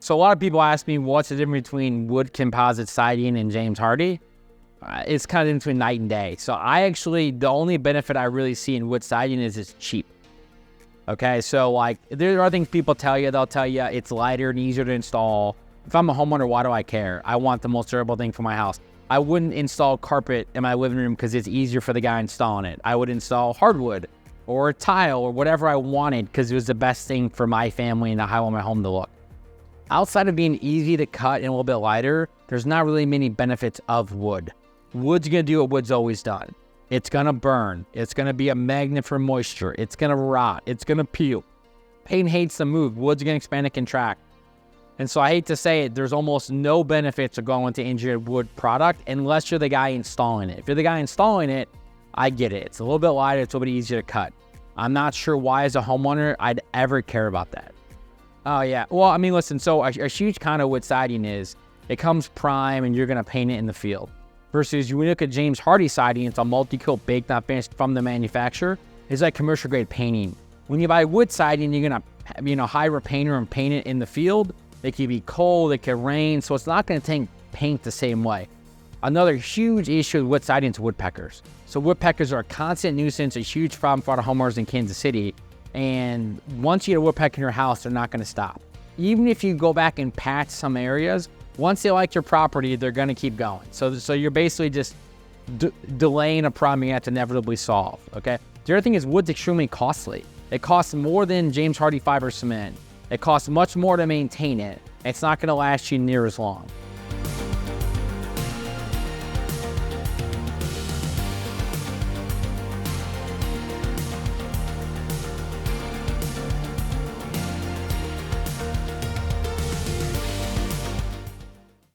So a lot of people ask me what's the difference between wood composite siding and James Hardie. It's kind of in between night and day. So the only benefit I really see in wood siding is it's cheap. Okay, so like there are things people tell you. They'll tell you it's lighter and easier to install. If I'm a homeowner, why do I care? I want the most durable thing for my house. I wouldn't install carpet in my living room because it's easier for the guy installing it. I would install hardwood or a tile or whatever I wanted because it was the best thing for my family and how I want my home to look. Outside of being easy to cut and a little bit lighter, there's not really many benefits of wood. Wood's going to do what wood's always done. It's going to burn. It's going to be a magnet for moisture. It's going to rot. It's going to peel. Paint hates to move. Wood's going to expand and contract. And so I hate to say it, there's almost no benefits of going to engineered wood product unless you're the guy installing it. If you're the guy installing it, I get it. It's a little bit lighter. It's a little bit easier to cut. I'm not sure why as a homeowner I'd ever care about that. Oh, yeah. Well, I mean, listen, so a huge con of wood siding is it comes prime and you're going to paint it in the field. Versus when you look at James Hardie siding, it's a multi-coat baked, not finished from the manufacturer. It's like commercial grade painting. When you buy wood siding, you're going to hire a painter and paint it in the field. It can be cold, it can rain, so it's not going to take paint the same way. Another huge issue with wood siding is woodpeckers. So woodpeckers are a constant nuisance, a huge problem for a lot of homeowners in Kansas City. And once you get a woodpecker in your house, they're not going to stop. Even if you go back and patch some areas, once they like your property, they're going to keep going. So you're basically just delaying a problem you have to inevitably solve, okay? The other thing is wood's extremely costly. It costs more than James Hardie fiber cement. It costs much more to maintain it. It's not going to last you near as long.